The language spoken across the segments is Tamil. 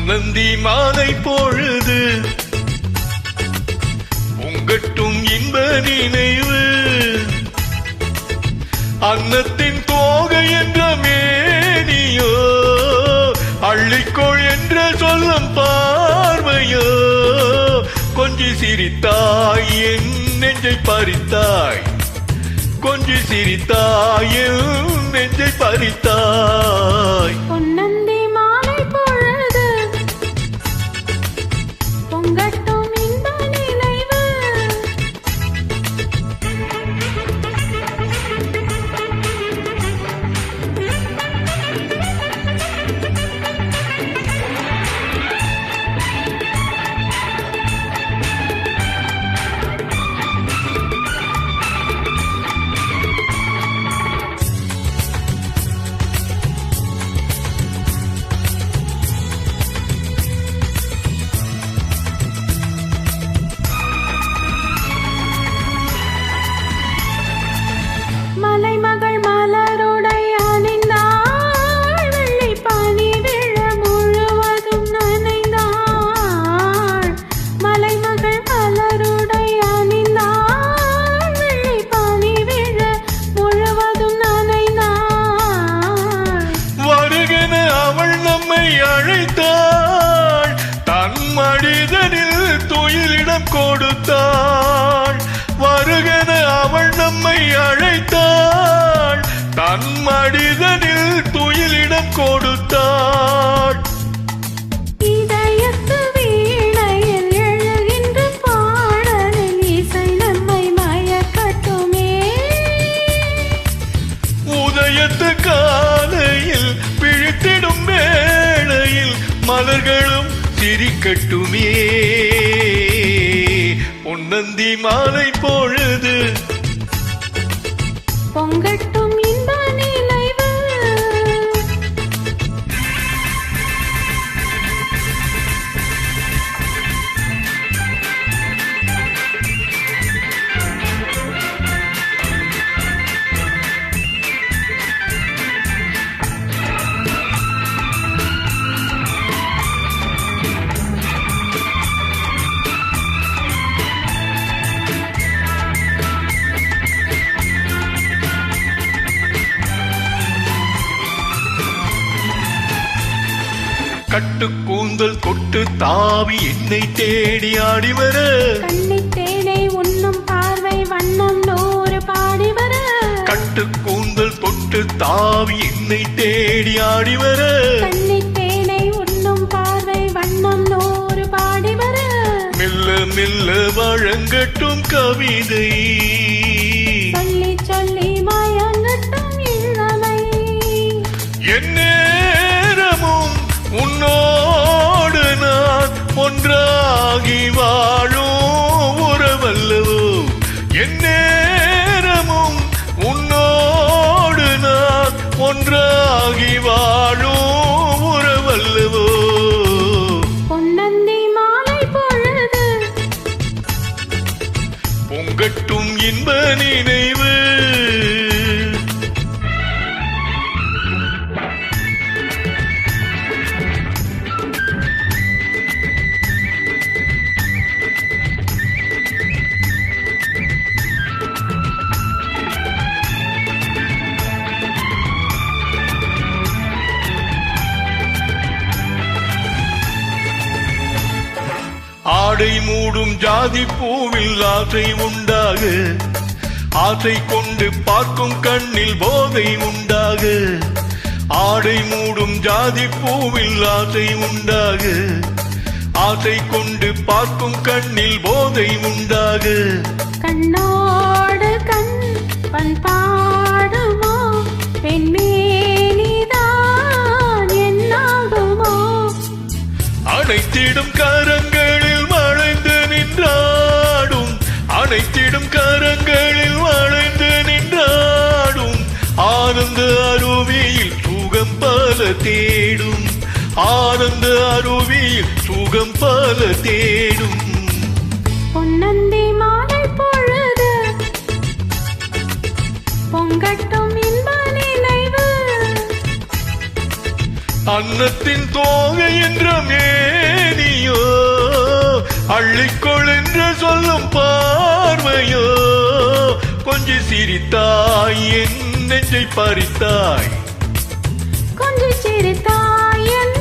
பொன்னந்தி மாலை பொழுது பொங்கட்டும் இன்ப நினைவு அன்னத்தின் தோகை என்ற மேனியோ அள்ளிக்கோள் என்ற சொல்லும் பார்வையோ கொஞ்சி சிரித்தாய் என் நெஞ்சை பறித்தாய் கொஞ்சி சிரித்தாய் என் நெஞ்சை பறித்தாய் பொன்னந்தி மாலை பொழுது பொங்கட்டும் இன்ப நினைவு மலைமகள் மலருடை அணிந்தாள் வெள்ளி பனி விழ முழுவதும் நனைந்தாள் மலைமகள் மலருடை அணிந்தாள் வெள்ளி பனி விழ முழுவதும் நனைந்தாள் வருகென அவள் நம்மை அழைத்தாள் தன் மனிதனில் துயிலிடம் கொடுத்தாள் வருகென அவள் நம்மை அழைத்தாள் தன் மனிதனில் துயிலிடம் கொடுத்தாள் இதயத்து வீணையில் எழுகின்ற பாடலில் இசை நம்மை மயக்கட்டுமே உதயத்து காலையில் பிழித்திடும் வேளையில் மலர்களும் சிரிக்கட்டுமே பொன்னந்தி மாலை பொழுது பொங்கட்டும் இன்ப நினைவு கட்டு கூந்தல் கொட்டு தாவி என்னை தேடி ஆடி வர கண்ணித் தேனை உண்ணும் பார்வை வண்ணம் நூறு பாடி வர கட்டு கூந்தல் தொட்டு தாவி என்னை தேடி ஆடி வர கண்ணித் தேனை உண்ணும் பார்வை வண்ணம் நூறு பாடி வர மெல்ல மெல்ல வழங்கட்டும் கவிதை சொல்லி சொல்லி மயங்கட்டும் இளமை என் நேரமும் உன்னோடு நான் ஒன்றாகி வாழும் உறவல்லவோ என் நேரமும் உன்னோடு நான் ஒன்றாகி வாழும் உறவல்லவோ பொன்னந்தி மாலை பொழுது பொங்கட்டும் இன்ப நினைவு ஆடை மூடும் ஜாதி பூவில் ஆசை உண்டாக ஆசை கொண்டு பார்க்கும் கண்ணில் போதை உண்டாக ஆடை மூடும் ஜாதி பூவில் ஆசை உண்டாக ஆசை கொண்டு பார்க்கும் கண்ணில் போதை உண்டாக கண்ணோடு கண் பண்பாடுமோ பெண்மேனிதான் என்னாகுமோ அனைத்திடும் கரங்களில் வளைந்து நின்றாடும் அனைத்திடும் கரங்களில் வளைந்து நின்றாடும் ஆனந்த அருவியில் சுகம் பல தேடும் ஆனந்த அருவியில் சுகம் பல தேடும் பொன்னந்தி மாலை பொழுது பொங்கட்டும் இன்ப நினைவு அன்னத்தின் தோகை என்ற மேனியோ அள்ளிக்கொள் என்று சொல்லும் பார்வையோ கொஞ்சி சிரித்தாய் என் நெஞ்சை பறித்தாய் கொஞ்சம் சிரித்தாய் என்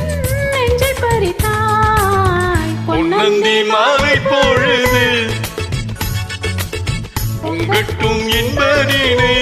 நெஞ்சை பறித்தாய் பொன்னந்தி மாலை பொழுது பொங்கட்டும் என்பதினை